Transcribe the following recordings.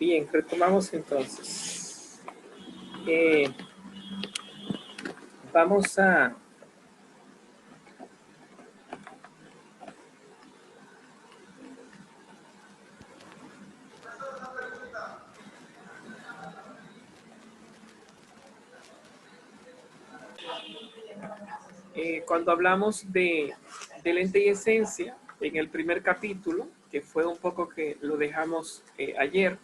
Bien, retomamos entonces. Eh, vamos a cuando hablamos de ente y esencia, en el primer capítulo, que fue un poco que lo dejamos ayer,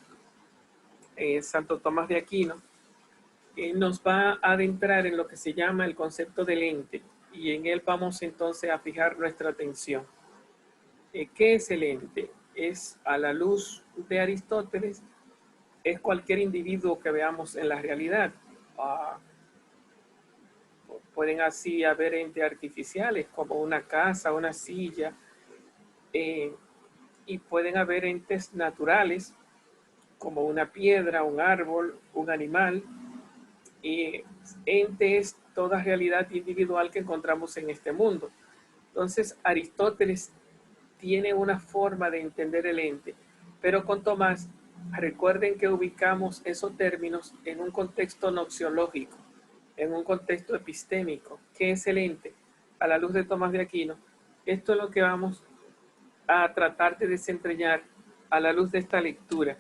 Santo Tomás de Aquino, nos va a adentrar en lo que se llama el concepto del ente, y en él vamos entonces a fijar nuestra atención. ¿Qué es el ente? Es, a la luz de Aristóteles, es cualquier individuo que veamos en la realidad. Pueden así haber entes artificiales como una casa, una silla, y pueden haber entes naturales como una piedra, un árbol, un animal. Ente es toda realidad individual que encontramos en este mundo. Entonces, Aristóteles tiene una forma de entender el ente, pero con Tomás, recuerden que ubicamos esos términos en un contexto noxiológico, en un contexto epistémico. ¿Qué es el ente? A la luz de Tomás de Aquino, esto es lo que vamos a tratar de desentrañar a la luz de esta lectura.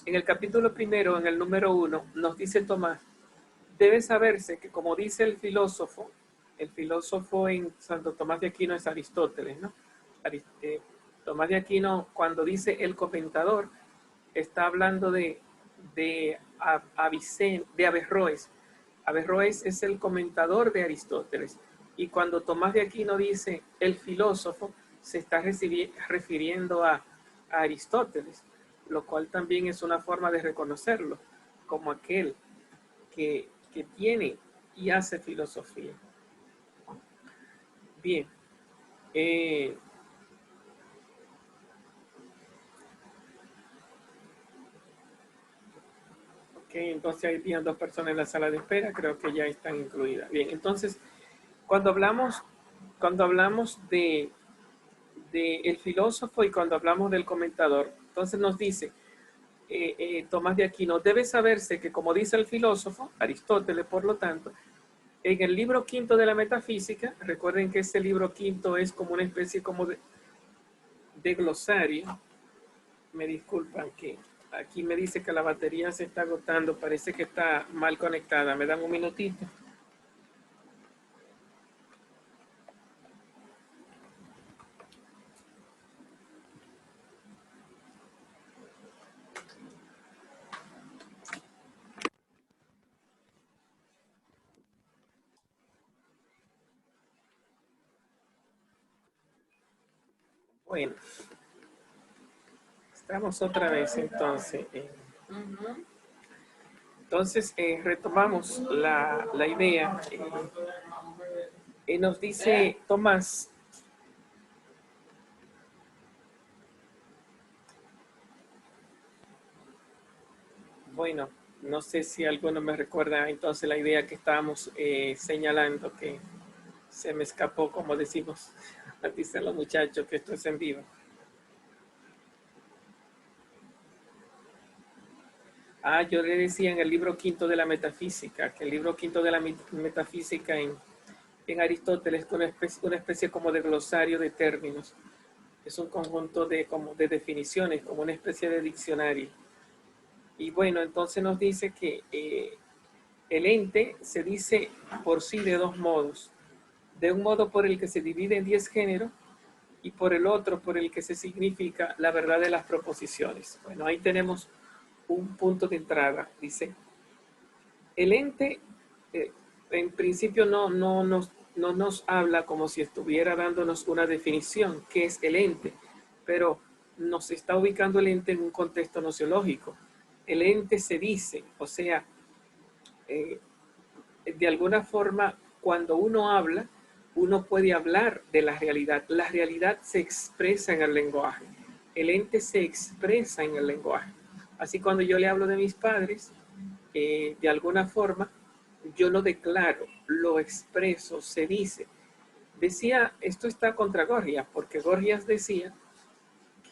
En el capítulo primero, en el número 1, nos dice Tomás, debe saberse que, como dice el filósofo en Santo Tomás de Aquino es Aristóteles, ¿no? Tomás de Aquino, cuando dice el comentador, está hablando de Averroes. Averroes es el comentador de Aristóteles. Y cuando Tomás de Aquino dice el filósofo, se está refiriendo a Aristóteles, lo cual también es una forma de reconocerlo como aquel que tiene y hace filosofía. Bien. Ok, entonces hay 2 personas en la sala de espera, creo que ya están incluidas. Bien, entonces, cuando hablamos de el filósofo y cuando hablamos del comentador, entonces nos dice Tomás de Aquino, debe saberse que, como dice el filósofo, Aristóteles, por lo tanto, en el libro quinto de la metafísica, recuerden que ese libro quinto es como una especie como de glosario. Me disculpan que aquí me dice que la batería se está agotando, parece que está mal conectada. ¿Me dan un minutito? Bueno, estamos otra vez entonces. Entonces retomamos la idea. Nos dice Tomás, bueno, no sé si alguno me recuerda entonces la idea que estábamos señalando, que se me escapó, como decimos, dicen los muchachos, que esto es en vivo. Yo le decía en el libro quinto de la metafísica, que el libro quinto de la metafísica en Aristóteles es una especie como de glosario de términos. Es un conjunto de definiciones, como una especie de diccionario. Y bueno, entonces nos dice que el ente se dice por sí de 2 modos. De un modo por el que se divide en 10 géneros y por el otro por el que se significa la verdad de las proposiciones. Bueno, ahí tenemos un punto de entrada. Dice, el ente en principio no nos habla como si estuviera dándonos una definición, qué es el ente, pero nos está ubicando el ente en un contexto nociológico. El ente se dice, o sea, de alguna forma, cuando uno habla, uno puede hablar de la realidad. La realidad se expresa en el lenguaje. El ente se expresa en el lenguaje. Así, cuando yo le hablo de mis padres, de alguna forma, yo lo declaro, lo expreso, se dice. Decía, esto está contra Gorgias, porque Gorgias decía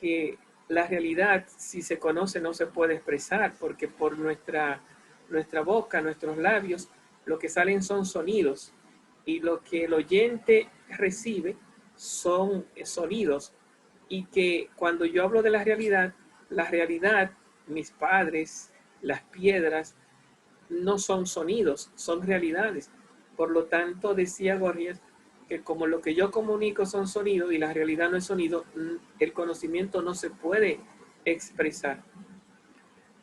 que la realidad, si se conoce, no se puede expresar, porque por nuestra boca, nuestros labios, lo que salen son sonidos, y lo que el oyente recibe son sonidos, y que cuando yo hablo de la realidad, mis padres, las piedras, no son sonidos, son realidades. Por lo tanto, decía Gorgias que como lo que yo comunico son sonidos y la realidad no es sonido, el conocimiento no se puede expresar.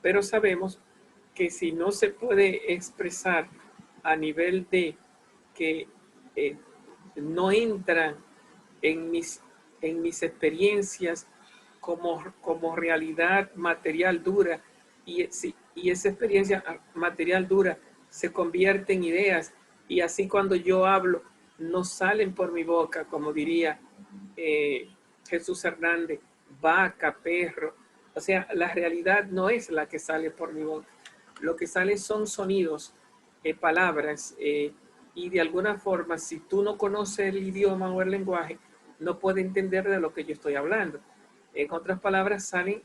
Pero sabemos que si no se puede expresar a nivel de que eh, no entran en mis experiencias como realidad material dura, y esa experiencia material dura se convierte en ideas, y así cuando yo hablo no salen por mi boca, como diría eh, Jesús Hernández, vaca, perro. O sea, la realidad no es la que sale por mi boca. Lo que sale son sonidos, palabras, y de alguna forma, si tú no conoces el idioma o el lenguaje, no puedes entender de lo que yo estoy hablando. En otras palabras, sale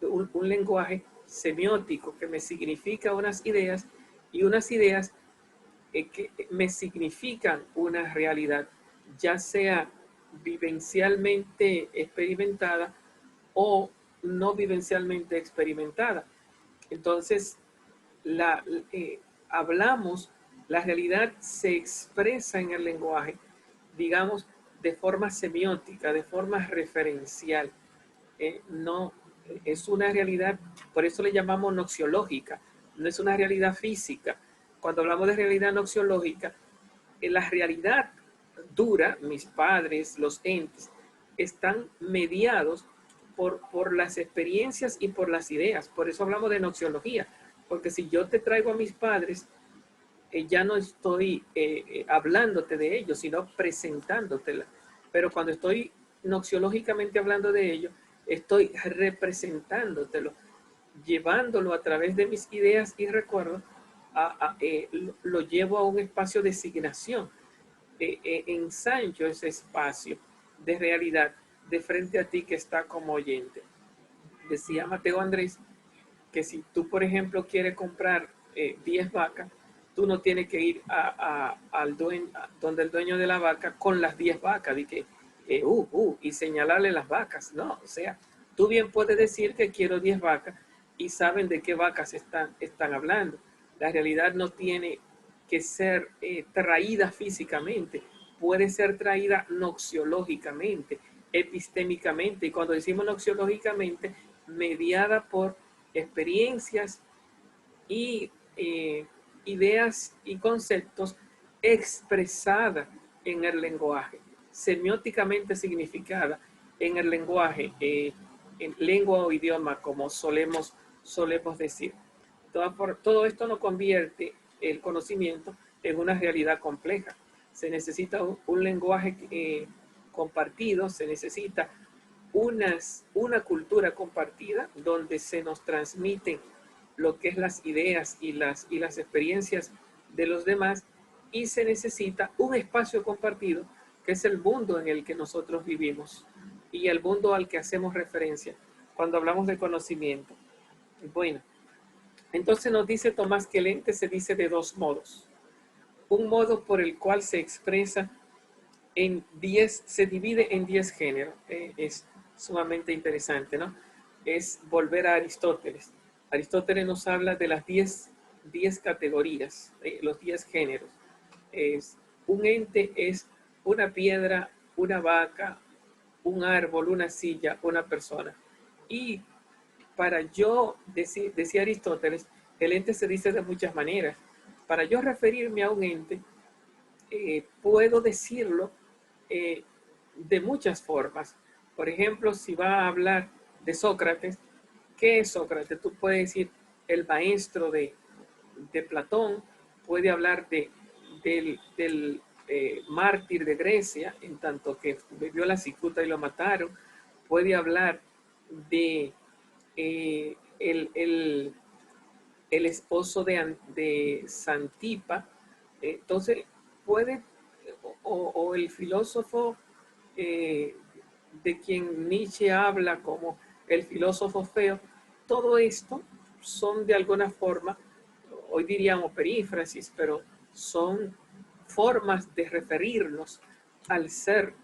un lenguaje semiótico que me significa unas ideas, y unas ideas que me significan una realidad, ya sea vivencialmente experimentada o no vivencialmente experimentada. Entonces, la, eh, hablamos, la realidad se expresa en el lenguaje, digamos, de forma semiótica, de forma referencial. No es una realidad, por eso le llamamos noxiológica, no es una realidad física. Cuando hablamos de realidad noxiológica, la realidad dura, mis padres, los entes, están mediados por las experiencias y por las ideas. Por eso hablamos de noxiología, porque si yo te traigo a mis padres, ya no estoy hablándote de ellos, sino presentándotela. Pero cuando estoy noxiológicamente hablando de ellos, estoy representándotelo, llevándolo a través de mis ideas y recuerdos, lo llevo a un espacio de asignación. Ensancho ese espacio de realidad de frente a ti que está como oyente. Decía Mateo Andrés que si tú, por ejemplo, quieres comprar 10 vacas, tú no tienes que ir al dueño, donde el dueño de la vaca con las 10 vacas y señalarle las vacas. No, o sea, tú bien puedes decir que quiero 10 vacas y saben de qué vacas están hablando. La realidad no tiene que ser traída físicamente, puede ser traída noxiológicamente, epistémicamente, y cuando decimos noxiológicamente, mediada por experiencias y ideas y conceptos expresada en el lenguaje, semióticamente significada en el lenguaje, en lengua o idioma, como solemos decir. Todo esto no convierte el conocimiento en una realidad compleja. Se necesita un lenguaje compartido, se necesita una cultura compartida donde se nos transmiten lo que es las ideas y las experiencias de los demás, y se necesita un espacio compartido que es el mundo en el que nosotros vivimos y el mundo al que hacemos referencia cuando hablamos de conocimiento. Bueno, entonces nos dice Tomás que el ente se dice de dos modos. Un modo por el cual se expresa se divide en 10 géneros. Es sumamente interesante, ¿no? Es volver a Aristóteles. Aristóteles nos habla de las 10 categorías, los 10 géneros. Un ente es una piedra, una vaca, un árbol, una silla, una persona. Y para yo, decía Aristóteles, el ente se dice de muchas maneras. Para yo referirme a un ente, puedo decirlo de muchas formas. Por ejemplo, si va a hablar de Sócrates, ¿qué es Sócrates? Tú puedes decir el maestro de Platón, puede hablar del mártir de Grecia, en tanto que bebió la cicuta y lo mataron, puede hablar de el esposo de Santipa. Entonces, puede, o el filósofo de quien Nietzsche habla como el filósofo feo. Todo esto son de alguna forma, hoy diríamos perífrasis, pero son formas de referirnos al ser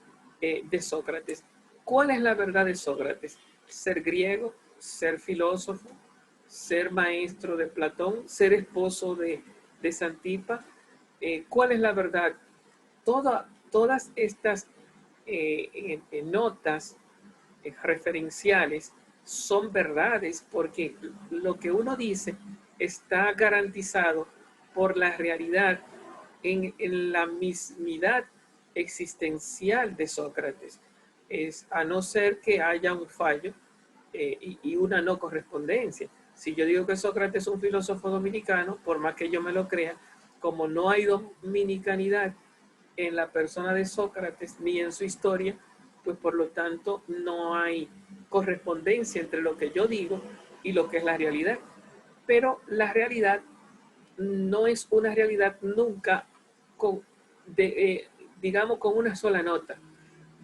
de Sócrates. ¿Cuál es la verdad de Sócrates? Ser griego, ser filósofo, ser maestro de Platón, ser esposo de Santipa. ¿Cuál es la verdad? Todas estas notas referenciales son verdades porque lo que uno dice está garantizado por la realidad en la mismidad existencial de Sócrates. Es a no ser que haya un fallo y una no correspondencia. Si yo digo que Sócrates es un filósofo dominicano, por más que yo me lo crea, como no hay dominicanidad en la persona de Sócrates ni en su historia, pues por lo tanto no hay correspondencia entre lo que yo digo y lo que es la realidad. Pero la realidad no es una realidad nunca con, digamos, con una sola nota.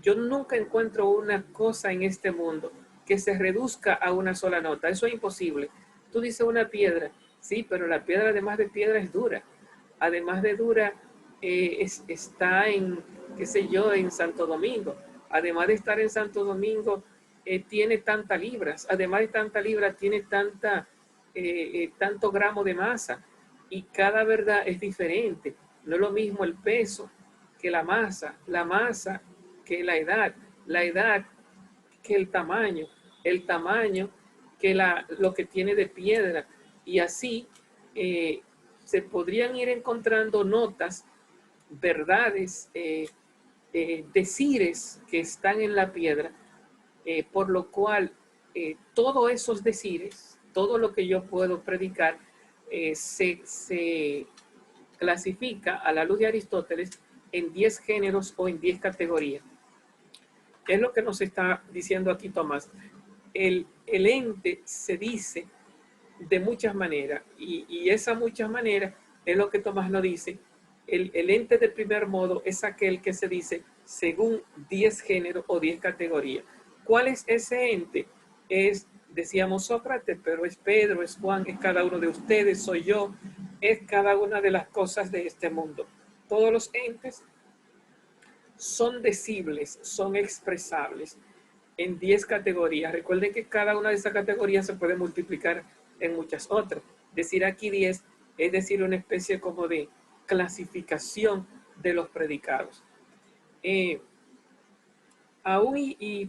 Yo nunca encuentro una cosa en este mundo que se reduzca a una sola nota. Eso es imposible. Tú dices una piedra, sí, pero la piedra además de piedra es dura. Además de dura, está en, qué sé yo, en Santo Domingo. Además de estar en Santo Domingo, tiene tantas libras. Además de tanta libra, tiene tanto gramo de masa. Y cada verdad es diferente. No es lo mismo el peso que la masa que la edad que el tamaño que lo que tiene de piedra. Y así se podrían ir encontrando notas, verdades, decires que están en la piedra, por lo cual todos esos decires, todo lo que yo puedo predicar, se clasifica a la luz de Aristóteles en 10 géneros o en 10 categorías. Es lo que nos está diciendo aquí Tomás. El ente se dice de muchas maneras y esa muchas maneras es lo que Tomás nos dice. El ente de primer modo es aquel que se dice según 10 géneros o 10 categorías. ¿Cuál es ese ente? Decíamos Sócrates, pero es Pedro, es Juan, es cada uno de ustedes, soy yo, es cada una de las cosas de este mundo. Todos los entes son decibles, son expresables en 10 categorías. Recuerden que cada una de esas categorías se puede multiplicar en muchas otras. Decir aquí 10 es decir una especie como de clasificación de los predicados. Aún y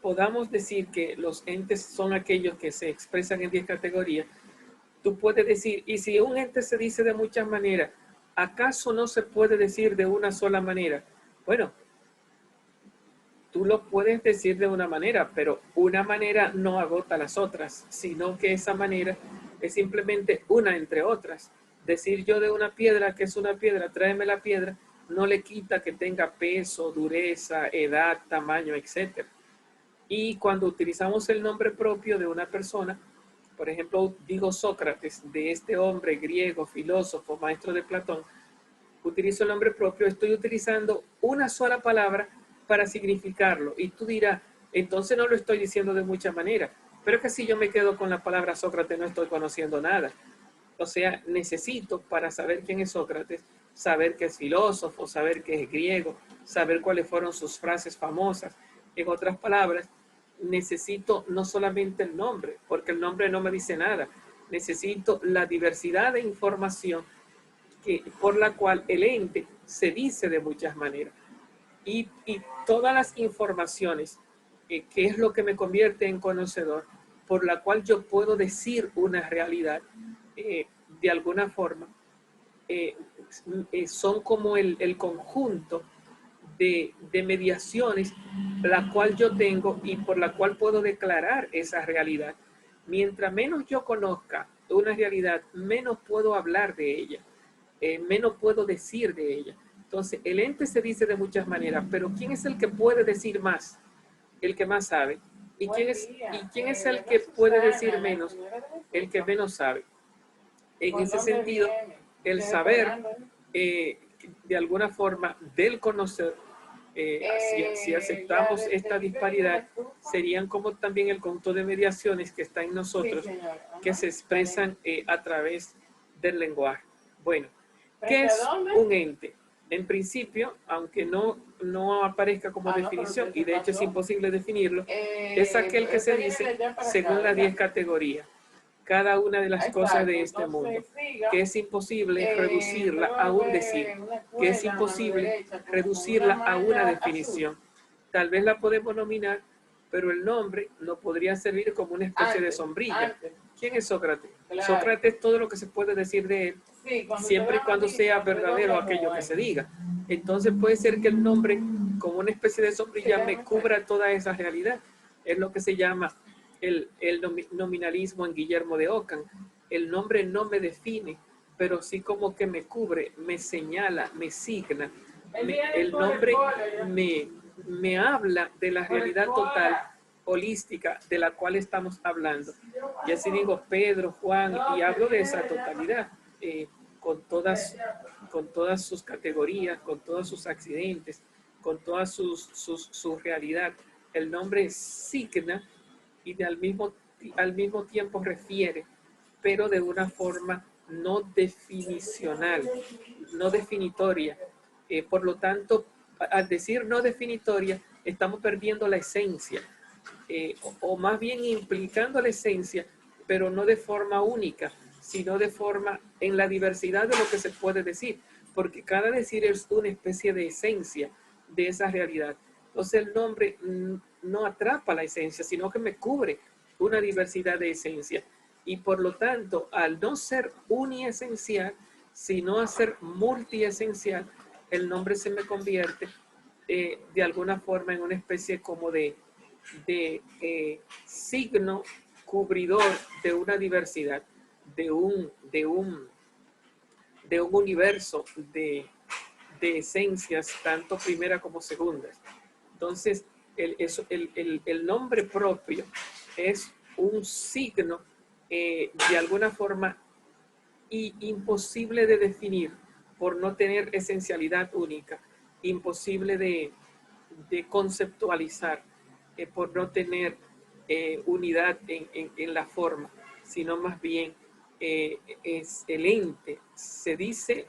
podamos decir que los entes son aquellos que se expresan en 10 categorías, tú puedes decir, y si un ente se dice de muchas maneras, ¿acaso no se puede decir de una sola manera? Bueno, tú lo puedes decir de una manera, pero una manera no agota las otras, sino que esa manera es simplemente una entre otras. Decir yo de una piedra que es una piedra, tráeme la piedra, no le quita que tenga peso, dureza, edad, tamaño, etc. Y cuando utilizamos el nombre propio de una persona, por ejemplo, digo Sócrates, de este hombre griego, filósofo, maestro de Platón, utilizo el nombre propio, estoy utilizando una sola palabra para significarlo. Y tú dirás, entonces no lo estoy diciendo de muchas maneras. Pero es que si yo me quedo con la palabra Sócrates no estoy conociendo nada. O sea, necesito para saber quién es Sócrates, saber que es filósofo, saber que es griego, saber cuáles fueron sus frases famosas. En otras palabras, necesito no solamente el nombre, porque el nombre no me dice nada. Necesito la diversidad de información por la cual el ente se dice de muchas maneras. Y todas las informaciones, que es lo que me convierte en conocedor, por la cual yo puedo decir una realidad, de alguna forma, son como el conjunto de mediaciones la cual yo tengo y por la cual puedo declarar esa realidad. Mientras menos yo conozca una realidad, menos puedo hablar de ella, menos puedo decir de ella. Entonces, el ente se dice de muchas maneras, pero ¿quién es el que puede decir más? El que más sabe. ¿Y quién es el que puede decir menos? El que menos sabe. En ese sentido, el saber, de alguna forma, del conocer, Si aceptamos esta disparidad, serían como también el conjunto de mediaciones que está en nosotros, que se expresan a través del lenguaje. Bueno, ¿qué es un ente? En principio, aunque no aparezca como definición, y de hecho es imposible definirlo, es aquel que se dice según las 10 categorías, cada una de las cosas de este mundo, que es imposible reducirla a un decir, que es imposible reducirla a una definición. Tal vez la podemos nominar, pero el nombre no podría servir como una especie de sombrilla. ¿Quién es Sócrates? Sócrates es todo lo que se puede decir de él, siempre y cuando sea verdadero aquello que se diga. Entonces puede ser que el nombre, como una especie de sombrilla, me cubra toda esa realidad. Es lo que se llama el nominalismo en Guillermo de Ockham. El nombre no me define, pero sí como que me cubre, me señala, me signa. El nombre me habla de la realidad total, holística, de la cual estamos hablando. Y así digo Pedro, Juan, y hablo de esa totalidad, con todas sus categorías, con todos sus accidentes, con toda su realidad. El nombre signa y al mismo tiempo refiere, pero de una forma no definicional, no definitoria. Por lo tanto, al decir no definitoria, estamos perdiendo la esencia, o más bien implicando la esencia, pero no de forma única, sino de forma en la diversidad de lo que se puede decir, porque cada decir es una especie de esencia de esa realidad. Entonces el nombre no atrapa la esencia, sino que me cubre una diversidad de esencia. Y por lo tanto, al no ser uniesencial, sino a ser multiesencial, el nombre se me convierte de alguna forma en una especie como de signo cubridor de una diversidad, de un universo de esencias, tanto primera como segundas. Entonces, el nombre propio es un signo de alguna forma imposible de definir por no tener esencialidad única, imposible de conceptualizar por no tener unidad en la forma, sino más bien es el ente. Se dice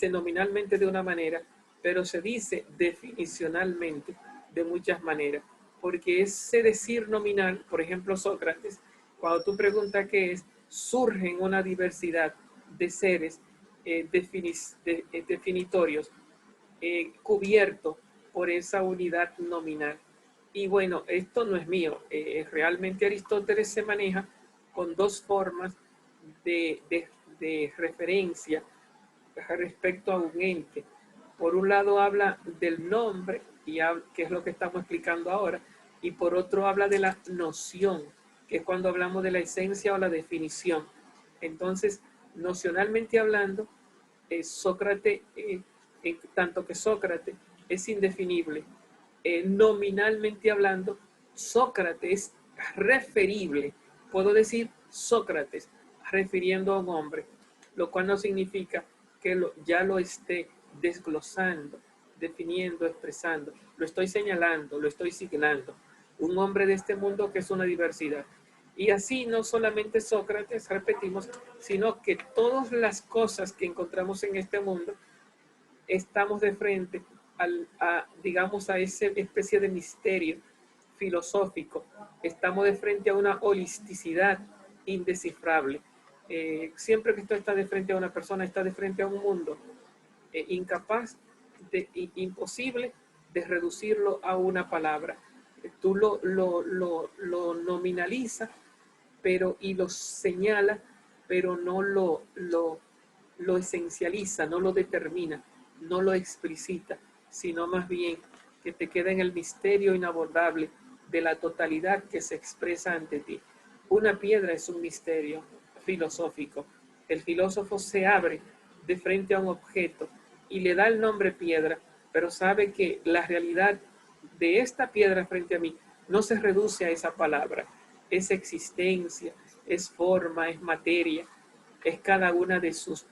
nominalmente de una manera, pero se dice definicionalmente de muchas maneras, porque ese decir nominal, por ejemplo Sócrates, cuando tú preguntas qué es, surgen una diversidad de seres definitorios cubierto por esa unidad nominal. Y bueno, esto no es mío. Realmente Aristóteles se maneja con dos formas de referencia respecto a un ente. Por un lado habla del nombre, que es lo que estamos explicando ahora, y por otro habla de la noción, que es cuando hablamos de la esencia o la definición. Entonces, nocionalmente hablando, Sócrates, tanto que Sócrates es indefinible, nominalmente hablando, Sócrates es referible. Puedo decir Sócrates refiriendo a un hombre, lo cual no significa que ya lo esté desglosando, definiendo, expresando. Lo estoy señalando, lo estoy signando. Un hombre de este mundo que es una diversidad. Y así no solamente Sócrates, repetimos, sino que todas las cosas que encontramos en este mundo estamos de frente digamos, a esa especie de misterio filosófico. Estamos de frente a una holisticidad indescifrable. Siempre que esto está de frente a una persona, está de frente a un mundo incapaz, imposible de reducirlo a una palabra. Tú lo nominaliza y lo señala, pero no lo esencializa, no lo determina, no lo explicita, sino más bien que te queda en el misterio inabordable de la totalidad que se expresa ante ti. Una piedra es un misterio filosófico. El filósofo se abre de frente a un objeto y le da el nombre piedra, pero sabe que la realidad de esta piedra frente a mí no se reduce a esa palabra. Es existencia, es forma, es materia, es cada una de sus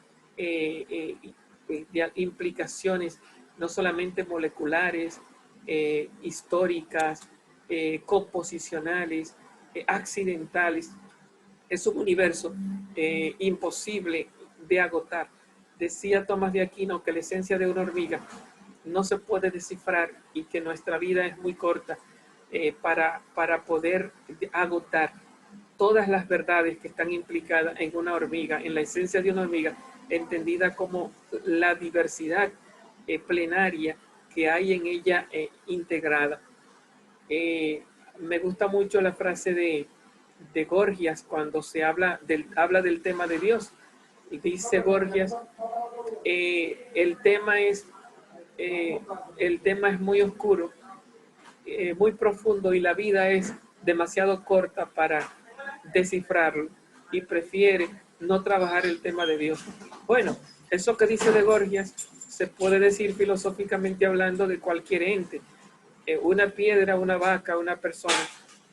implicaciones no solamente moleculares, históricas, composicionales, accidentales. Es un universo imposible de agotar. Decía Tomás de Aquino que la esencia de una hormiga no se puede descifrar y que nuestra vida es muy corta para poder agotar todas las verdades que están implicadas en una hormiga, en la esencia de una hormiga, entendida como la diversidad plenaria que hay en ella integrada. Me gusta mucho la frase de Gorgias cuando se habla del tema de Dios. Y dice Gorgias, el tema es muy oscuro, muy profundo y la vida es demasiado corta para descifrarlo y prefiere no trabajar el tema de Dios. Bueno, eso que dice de Gorgias se puede decir filosóficamente hablando de cualquier ente, una piedra, una vaca, una persona,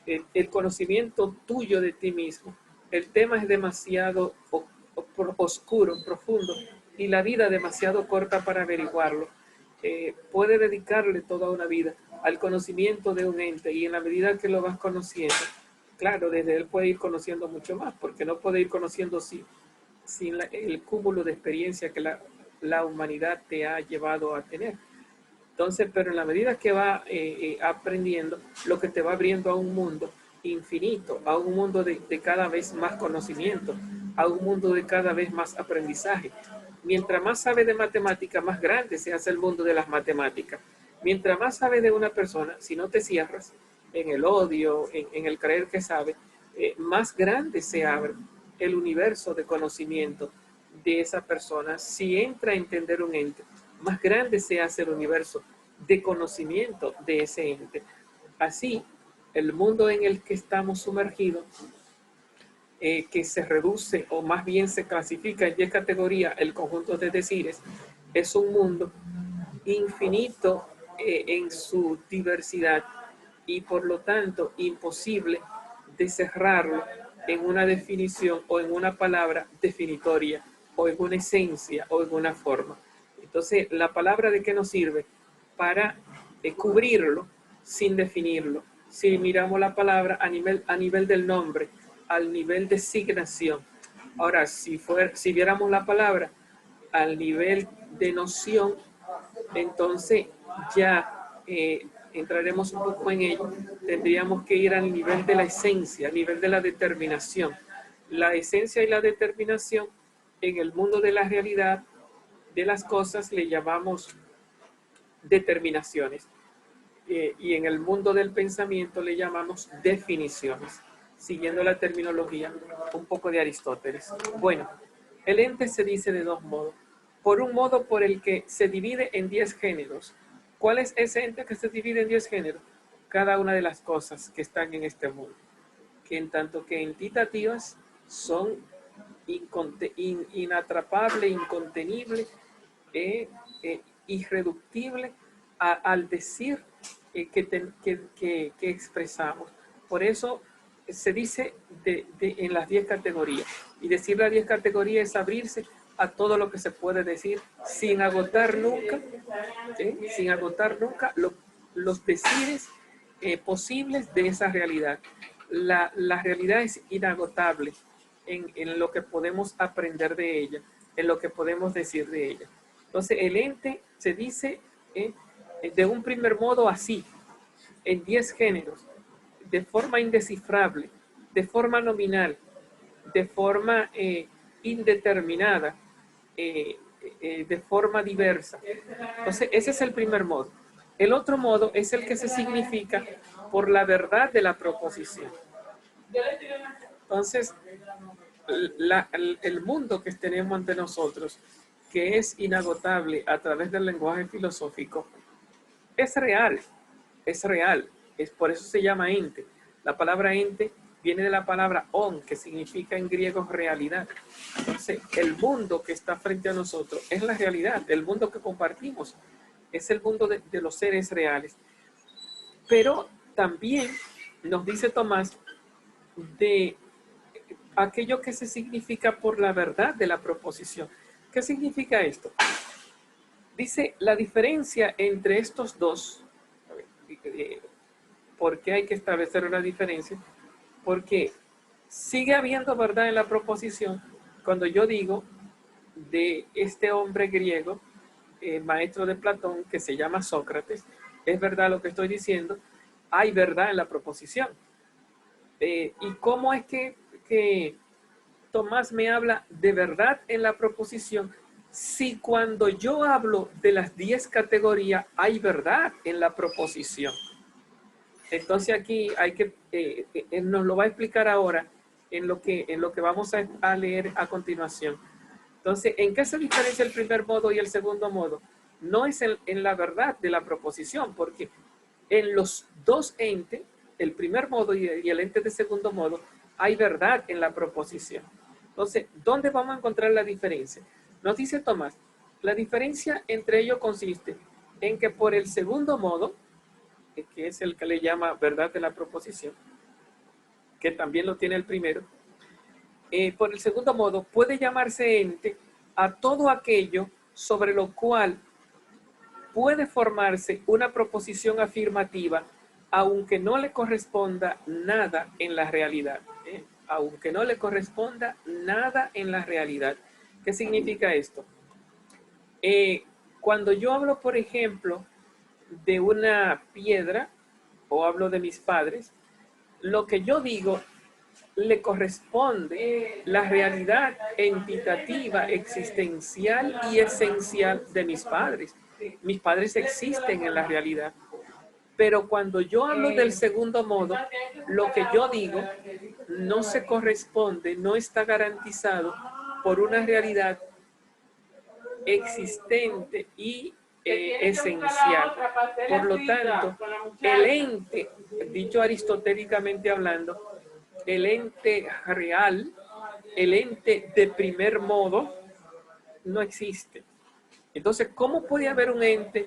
el conocimiento tuyo de ti mismo. El tema es demasiado oscuro, profundo, y la vida demasiado corta para averiguarlo. Puede dedicarle toda una vida al conocimiento de un ente, y en la medida que lo vas conociendo, claro, desde él puede ir conociendo mucho más, porque no puede ir conociendo sin el cúmulo de experiencia que la humanidad te ha llevado a tener. Entonces, pero en la medida que va aprendiendo, lo que te va abriendo a un mundo infinito, a un mundo de cada vez más conocimiento, a un mundo de cada vez más aprendizaje. Mientras más sabe de matemática, más grande se hace el mundo de las matemáticas. Mientras más sabe de una persona, si no te cierras en el odio, en el creer que sabe, más grande se abre el universo de conocimiento de esa persona si entra a entender un ente. Más grande se hace el universo de conocimiento de ese ente. Así, el mundo en el que estamos sumergidos, que se reduce o más bien se clasifica en 10 categorías, el conjunto de decires, es un mundo infinito en su diversidad y por lo tanto imposible de cerrarlo en una definición o en una palabra definitoria o en una esencia o en una forma. Entonces, ¿la palabra de qué nos sirve? Para cubrirlo sin definirlo. Si miramos la palabra a nivel del nombre, al nivel de designación. Ahora, si viéramos la palabra al nivel de noción, entonces ya entraremos un poco en ello. Tendríamos que ir al nivel de la esencia, al nivel de la determinación. La esencia y la determinación en el mundo de la realidad de las cosas le llamamos determinaciones. Y en el mundo del pensamiento le llamamos definiciones, siguiendo la terminología un poco de Aristóteles. Bueno, el ente se dice de dos modos. Por un modo por el que se divide en 10 géneros. ¿Cuál es ese ente que se divide en 10 géneros? Cada una de las cosas que están en este mundo, que en tanto que entitativas son inatrapables, incontenibles, irreductibles al decir que expresamos. Por eso se dice en las 10 categorías. Y decir las 10 categorías es abrirse a todo lo que se puede decir sin agotar nunca, sin agotar nunca los decires posibles de esa realidad. La realidad es inagotable en lo que podemos aprender de ella, en lo que podemos decir de ella. Entonces, el ente se dice de un primer modo así, en 10 géneros, de forma indescifrable, de forma nominal, de forma indeterminada, de forma diversa. Entonces, ese es el primer modo. El otro modo es el que se significa por la verdad de la proposición. Entonces, el mundo que tenemos ante nosotros, que es inagotable a través del lenguaje filosófico, es real, es real. Es por eso se llama ente. La palabra ente viene de la palabra on, que significa en griego realidad. Entonces, el mundo que está frente a nosotros es la realidad, el mundo que compartimos, es el mundo de los seres reales. Pero también nos dice Tomás de aquello que se significa por la verdad de la proposición. ¿Qué significa esto? Dice la diferencia entre estos dos. A ver, ¿por qué hay que establecer una diferencia? Porque sigue habiendo verdad en la proposición cuando yo digo de este hombre griego, maestro de Platón, que se llama Sócrates, es verdad lo que estoy diciendo, hay verdad en la proposición. ¿Y cómo es que Tomás me habla de verdad en la proposición? Si cuando yo hablo de las 10 categorías hay verdad en la proposición. Entonces aquí hay que, nos lo va a explicar ahora en lo que vamos a leer a continuación. Entonces, ¿en qué se diferencia el primer modo y el segundo modo? No es en la verdad de la proposición, porque en los dos entes, el primer modo y el ente de segundo modo, hay verdad en la proposición. Entonces, ¿dónde vamos a encontrar la diferencia? Nos dice Tomás, la diferencia entre ellos consiste en que por el segundo modo, que es el que le llama verdad de la proposición, que también lo tiene el primero, por el segundo modo, puede llamarse ente a todo aquello sobre lo cual puede formarse una proposición afirmativa, aunque no le corresponda nada en la realidad. Aunque no le corresponda nada en la realidad. ¿Qué significa esto? Cuando yo hablo, por ejemplo, de una piedra o hablo de mis padres, lo que yo digo le corresponde la realidad entitativa, existencial y esencial de mis padres. Mis padres existen en la realidad. Pero cuando yo hablo del segundo modo, lo que yo digo no se corresponde, no está garantizado por una realidad existente y esencial. Por lo tanto, el ente, dicho aristotélicamente hablando, el ente real, el ente de primer modo, no existe. Entonces, ¿cómo puede haber un ente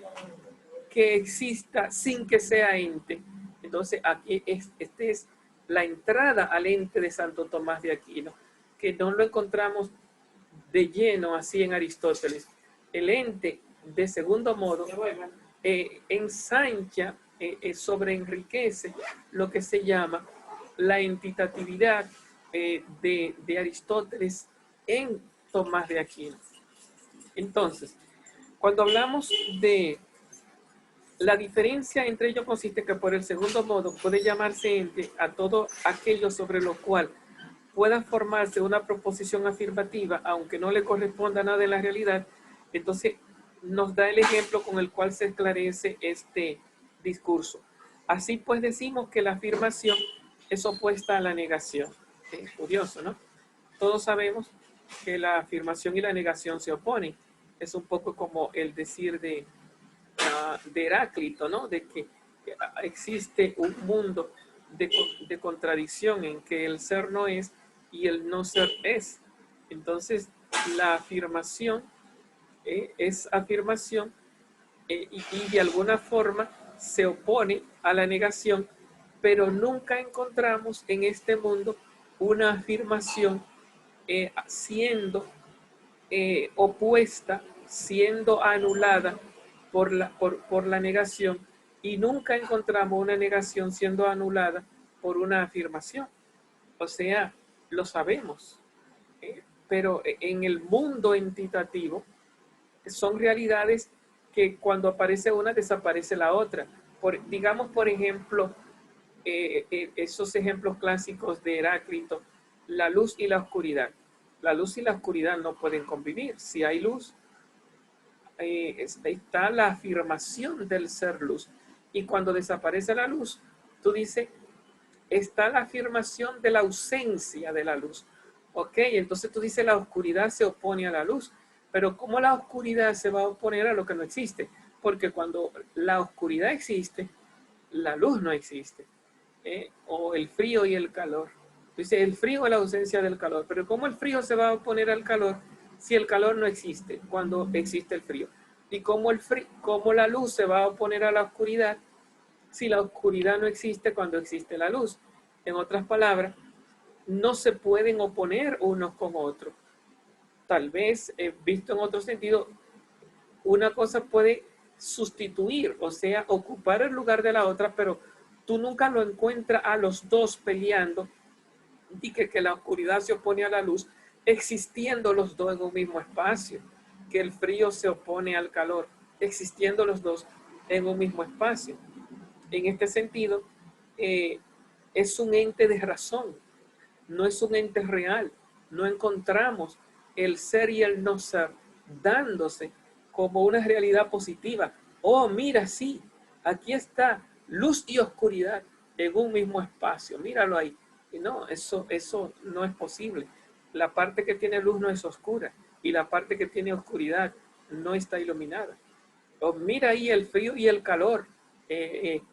que exista sin que sea ente? Entonces, aquí esta es la entrada al ente de Santo Tomás de Aquino, que no lo encontramos de lleno así en Aristóteles. El ente de segundo modo ensancha, sobreenriquece lo que se llama la entitatividad de Aristóteles en Tomás de Aquino. Entonces, cuando hablamos de la diferencia entre ellos consiste que por el segundo modo puede llamarse ente a todo aquello sobre lo cual pueda formarse una proposición afirmativa, aunque no le corresponda nada en la realidad. Entonces nos da el ejemplo con el cual se esclarece este discurso. Así pues decimos que la afirmación es opuesta a la negación. Es curioso, ¿no? Todos sabemos que la afirmación y la negación se oponen. Es un poco como el decir de Heráclito, ¿no? De que existe un mundo de contradicción en que el ser no es y el no ser es. Entonces, la afirmación es afirmación y de alguna forma se opone a la negación, pero nunca encontramos en este mundo una afirmación siendo opuesta, siendo anulada por la negación, y nunca encontramos una negación siendo anulada por una afirmación. O sea, lo sabemos, pero en el mundo entitativo son realidades que cuando aparece una desaparece la otra. Digamos, por ejemplo, esos ejemplos clásicos de Heráclito, la luz y la oscuridad. La luz y la oscuridad no pueden convivir. Si hay luz, está la afirmación del ser luz. Y cuando desaparece la luz, tú dices, está la afirmación de la ausencia de la luz. Ok, entonces tú dices, la oscuridad se opone a la luz. Pero ¿cómo la oscuridad se va a oponer a lo que no existe? Porque cuando la oscuridad existe, la luz no existe. O el frío y el calor. Dice, el frío es la ausencia del calor. Pero ¿cómo el frío se va a oponer al calor si el calor no existe cuando existe el frío? ¿Y cómo la luz se va a oponer a la oscuridad si la oscuridad no existe cuando existe la luz? En otras palabras, no se pueden oponer unos con otros. Tal vez, visto en otro sentido, una cosa puede sustituir, o sea, ocupar el lugar de la otra, pero tú nunca lo encuentras a los dos peleando y que la oscuridad se opone a la luz, existiendo los dos en un mismo espacio, que el frío se opone al calor, existiendo los dos en un mismo espacio. En este sentido, es un ente de razón, no es un ente real. No encontramos el ser y el no ser dándose como una realidad positiva. Oh, mira, sí, aquí está luz y oscuridad en un mismo espacio. Míralo ahí. Y no, eso no es posible. La parte que tiene luz no es oscura y la parte que tiene oscuridad no está iluminada. Oh, mira ahí el frío y el calor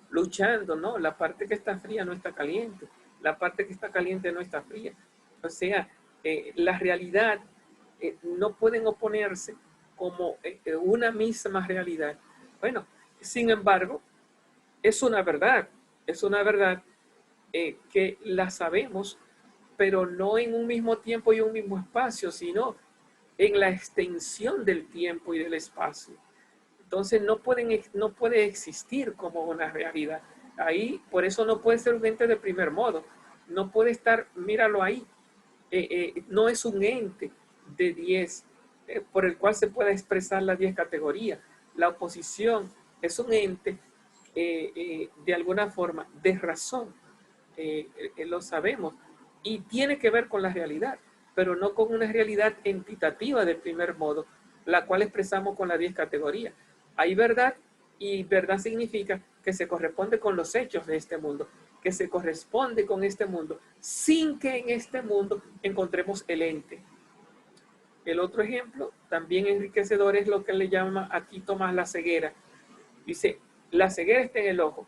luchando, ¿no? La parte que está fría no está caliente, la parte que está caliente no está fría. O sea, la realidad no pueden oponerse como una misma realidad. Bueno, sin embargo, es una verdad que la sabemos, pero no en un mismo tiempo y un mismo espacio, sino en la extensión del tiempo y del espacio. Entonces no puede existir como una realidad. Ahí, por eso no puede ser un ente de primer modo. No puede estar, míralo ahí, no es un ente de 10 por el cual se pueda expresar las 10 categorías. La oposición es un ente de alguna forma de razón, lo sabemos, y tiene que ver con la realidad, pero no con una realidad entitativa del primer modo, la cual expresamos con las 10 categorías. Hay verdad, y verdad significa que se corresponde con los hechos de este mundo, que se corresponde con este mundo, sin que en este mundo encontremos el ente. El otro ejemplo, también enriquecedor, es lo que le llama aquí Tomás la ceguera. Dice, la ceguera está en el ojo.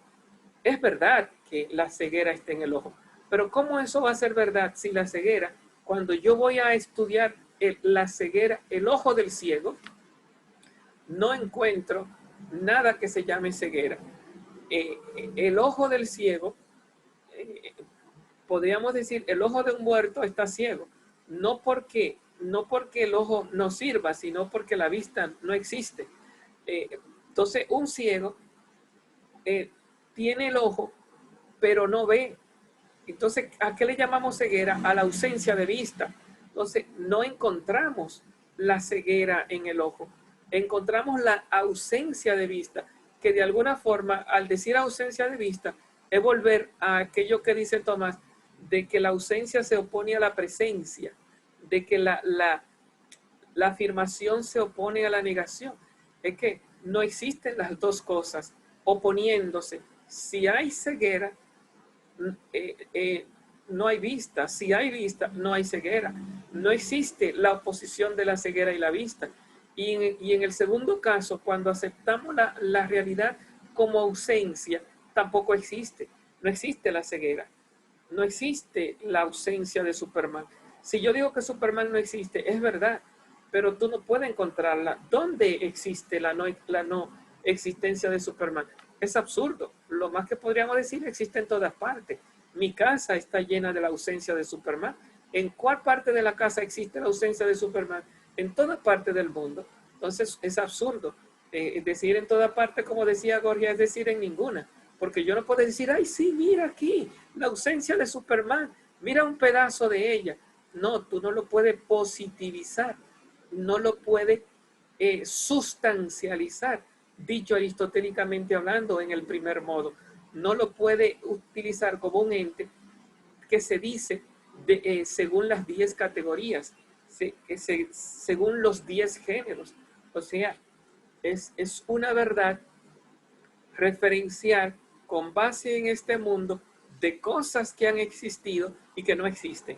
Es verdad que la ceguera está en el ojo, pero ¿cómo eso va a ser verdad si la ceguera, cuando yo voy a estudiar la ceguera, el ojo del ciego, no encuentro nada que se llame ceguera? El ojo del ciego, eh, podríamos decir, el ojo de un muerto está ciego, no porque el ojo no sirva, sino porque la vista no existe. Entonces, un ciego eh, tiene el ojo, pero no ve. Entonces, ¿a qué le llamamos ceguera? A la ausencia de vista. Entonces, no encontramos la ceguera en el ojo, encontramos la ausencia de vista, que de alguna forma, al decir ausencia de vista, es volver a aquello que dice Tomás, de que la ausencia se opone a la presencia, de que la afirmación se opone a la negación. Es que no existen las dos cosas oponiéndose. Si hay ceguera, no hay vista. Si hay vista, no hay ceguera. No existe la oposición de la ceguera y la vista. Y en el segundo caso, cuando aceptamos la realidad como ausencia, tampoco existe. No existe la ceguera. No existe la ausencia de Superman. Si yo digo que Superman no existe, es verdad, pero tú no puedes encontrarla. ¿Dónde existe la no existencia de Superman? Es absurdo. Lo más que podríamos decir, existe en todas partes. Mi casa está llena de la ausencia de Superman. ¿En cuál parte de la casa existe la ausencia de Superman? En toda parte del mundo. Entonces es absurdo. Decir en toda parte, como decía Gorgia, es decir en ninguna. Porque yo no puedo decir, ay, sí, mira aquí, la ausencia de Superman, mira un pedazo de ella. No, tú no lo puedes positivizar, no lo puedes sustancializar, dicho aristotélicamente hablando en el primer modo. No lo puede utilizar como un ente que se dice según las 10 categorías, según los 10 géneros. O sea, es una verdad referenciar con base en este mundo de cosas que han existido y que no existen.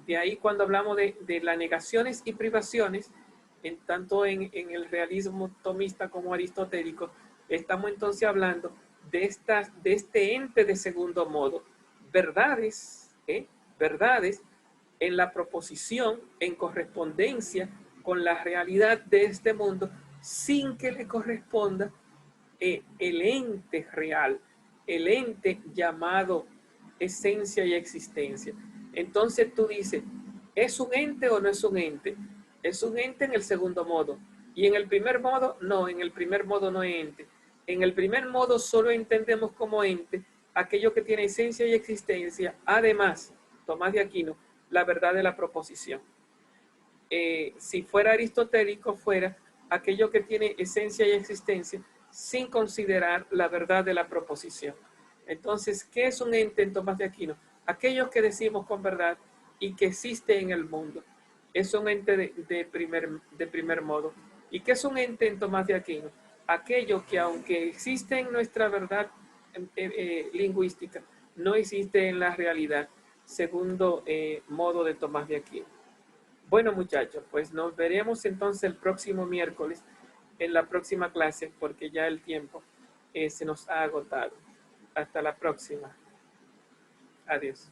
De ahí cuando hablamos de las negaciones y privaciones, tanto en el realismo tomista como aristotélico, estamos entonces hablando de este ente de segundo modo, verdades, verdades en la proposición, en correspondencia con la realidad de este mundo, sin que le corresponda el ente real, el ente llamado esencia y existencia. Entonces tú dices, ¿es un ente o no es un ente? Es un ente en el segundo modo, Y en el primer modo, no, en el primer modo no es ente. En el primer modo solo entendemos como ente aquello que tiene esencia y existencia. Además, Tomás de Aquino, la verdad de la proposición. Si fuera aristotélico, fuera aquello que tiene esencia y existencia sin considerar la verdad de la proposición. Entonces, ¿qué es un ente en Tomás de Aquino? Aquello que decimos con verdad y que existe en el mundo. Es un ente de primer modo. ¿Y qué es un ente en Tomás de Aquino? Aquello que aunque existe en nuestra verdad lingüística, no existe en la realidad, segundo modo de Tomás de Aquino. Bueno, muchachos, pues nos veremos entonces el próximo miércoles en la próxima clase porque ya el tiempo se nos ha agotado. Hasta la próxima. Adiós.